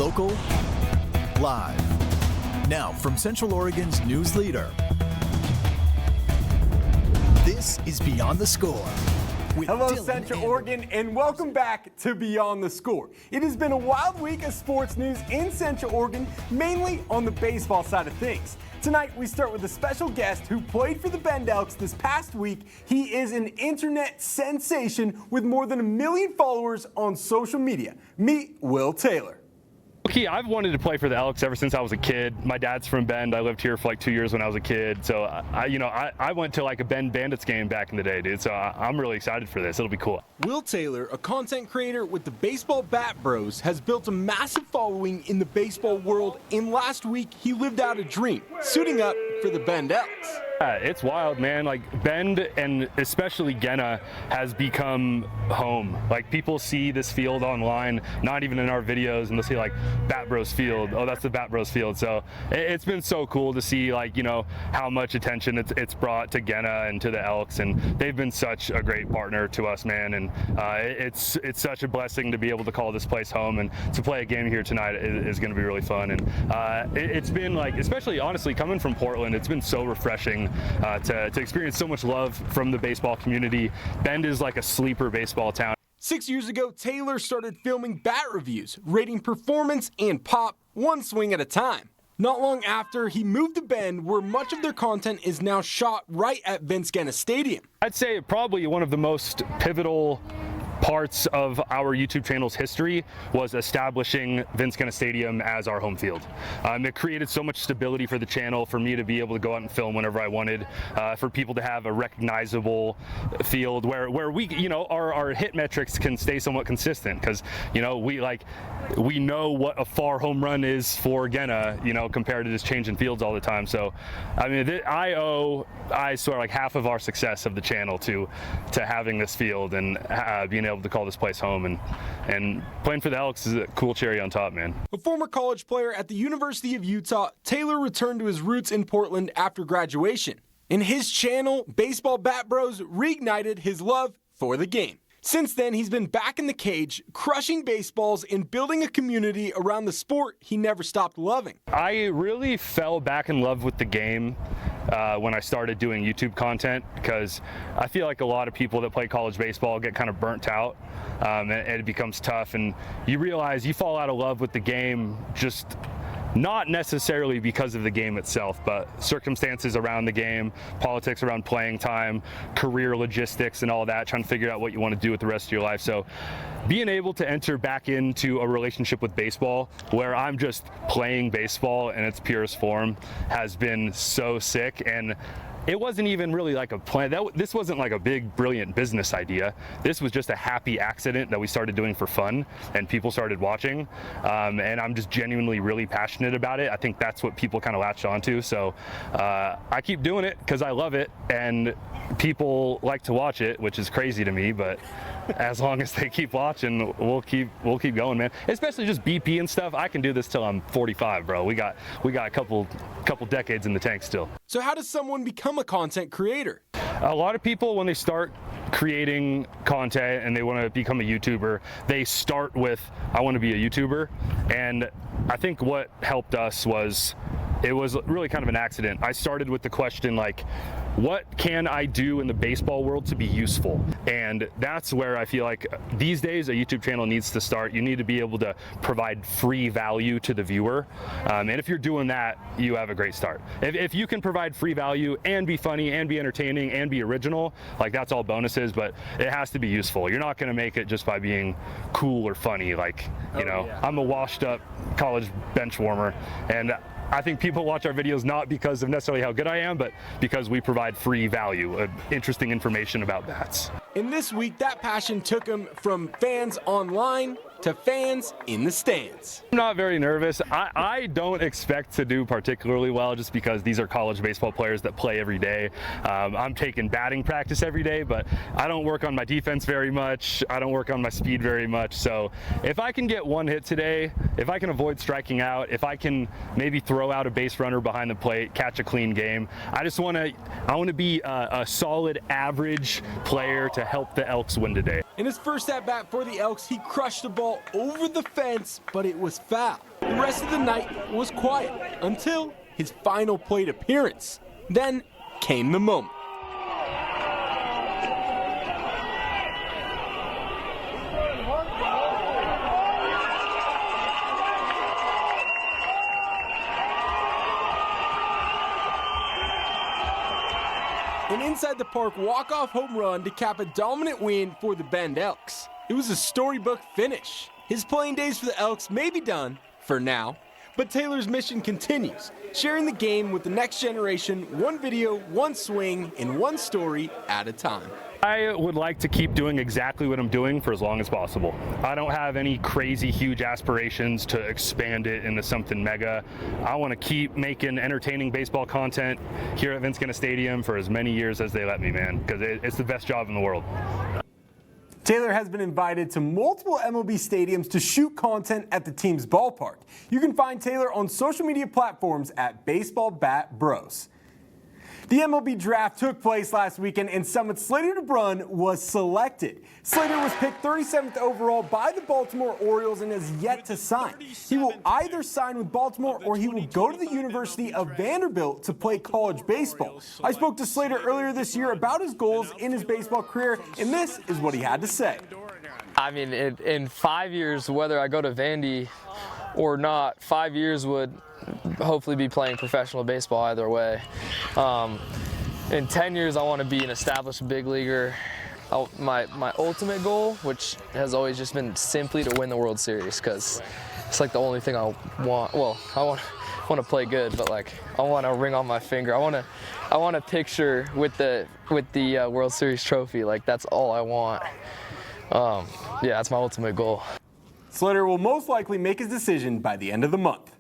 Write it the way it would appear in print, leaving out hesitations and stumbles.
Local, live. Now from Central Oregon's news leader, this is Beyond the Score. Hello, Central Oregon, and welcome back to Beyond the Score. It has been a wild week of sports news in Central Oregon, mainly on the baseball side of things. Tonight, we start with a special guest who played for the Bend Elks this past week. He is an internet sensation with more than 1 million followers on social media. Meet Will Taylor. Okay, I've wanted to play for the Elks ever since I was a kid. My dad's from Bend. I lived here for like 2 years when I was a kid. So I went to like a Bend Bandits game back in the day, dude. So I'm really excited for this. It'll be cool. Will Taylor, a content creator with the Baseball Bat Bros, has built a massive following in the baseball world. And last week, he lived out a dream, suiting up for the Bend Elks. Yeah, it's wild, man. Like Bend and especially Gena has become home. Like people see this field online, not even in our videos, and they'll see like Bat Bros Field. Oh, that's the Bat Bros Field. So it's been so cool to see like, you know, how much attention it's brought to Gena and to the Elks, and they've been such a great partner to us, man. And it's such a blessing to be able to call this place home, and to play a game here tonight is going to be really fun. And it's been like, especially honestly coming from Portland, it's been so refreshing to experience so much love from the baseball community. Bend is like a sleeper baseball town. 6 years ago, Taylor started filming bat reviews, rating performance and pop one swing at a time. Not long after, he moved to Bend, where much of their content is now shot right at Vince Gena Stadium. I'd say probably one of the most pivotal parts of our YouTube channel's history was establishing Vince Gena Stadium as our home field. It created so much stability for the channel, for me to be able to go out and film whenever I wanted, for people to have a recognizable field where we, you know, our hit metrics can stay somewhat consistent, because, you know, we know what a far home run is for Gena, you know, compared to just changing fields all the time. So, I mean, I swear like half of our success of the channel to having this field and being able to call this place home, and playing for the Elks is a cool cherry on top, man. A former college player at the University of Utah, Taylor returned to his roots in Portland after graduation. In his channel, Baseball Bat Bros reignited his love for the game. Since then, he's been back in the cage, crushing baseballs and building a community around the sport he never stopped loving. I really fell back in love with the game when I started doing YouTube content, because I feel like a lot of people that play college baseball get kind of burnt out, and it becomes tough, and you realize you fall out of love with the game, just not necessarily because of the game itself, but circumstances around the game, politics around playing time, career logistics and all that, trying to figure out what you want to do with the rest of your life. So being able to enter back into a relationship with baseball where I'm just playing baseball in its purest form has been so sick. And it wasn't even really like a plan. This wasn't like a big, brilliant business idea. This was just a happy accident that we started doing for fun, and people started watching. And I'm just genuinely really passionate about it. I think that's what people kind of latched onto. So I keep doing it because I love it, and people like to watch it, which is crazy to me. But as long as they keep watching, we'll keep going, man. Especially just BP and stuff. I can do this till I'm 45, bro. We got a couple decades in the tank still. So how does someone become a content creator? A lot of people, when they start creating content and they want to become a YouTuber, they start with, I want to be a YouTuber. And I think what helped us was, it was really kind of an accident. I started with the question like, what can I do in the baseball world to be useful? And that's where I feel like these days a YouTube channel needs to start. You need to be able to provide free value to the viewer. And if you're doing that, you have a great start. If you can provide free value and be funny and be entertaining and be original, like that's all bonuses, but it has to be useful. You're not gonna make it just by being cool or funny. Like, you know, yeah. I'm a washed up college bench warmer, and I think people watch our videos not because of necessarily how good I am, but because we provide free value, interesting information about bats. And this week, that passion took him from fans online to fans in the stands. I'm not very nervous. I don't expect to do particularly well just because these are college baseball players that play every day. I'm taking batting practice every day, but I don't work on my defense very much. I don't work on my speed very much. So if I can get one hit today, if I can avoid striking out, if I can maybe throw out a base runner behind the plate, catch a clean game, I want to be a solid average player to help the Elks win today. In his first at-bat for the Elks, he crushed the ball ball over the fence, but it was foul. The rest of the night was quiet until his final plate appearance. Then came the moment. An inside-the-park walk-off home run to cap a dominant win for the Bend Elks. It was a storybook finish. His playing days for the Elks may be done, for now, but Taylor's mission continues, sharing the game with the next generation, one video, one swing, and one story at a time. I would like to keep doing exactly what I'm doing for as long as possible. I don't have any crazy huge aspirations to expand it into something mega. I want to keep making entertaining baseball content here at Vince Guenna Stadium for as many years as they let me, man, because it's the best job in the world. Taylor has been invited to multiple MLB stadiums to shoot content at the team's ballpark. You can find Taylor on social media platforms at Baseball Bat Bros. The MLB draft took place last weekend and Summit Slater DeBrun was selected. Slater was picked 37th overall by the Baltimore Orioles and has yet to sign. He will either sign with Baltimore or he will go to the University of Vanderbilt to play college baseball. I spoke to Slater earlier this year about his goals in his baseball career, and this is what he had to say. I mean, in 5 years, whether I go to Vandy or not, 5 years would hopefully be playing professional baseball either way. In 10 years, I want to be an established big leaguer. My ultimate goal, which has always just been simply to win the World Series, because it's like the only thing I want. Well, I want to play good, but like I want a ring on my finger. I want a picture with the World Series trophy. Like that's all I want. Yeah, that's my ultimate goal. Slater will most likely make his decision by the end of the month.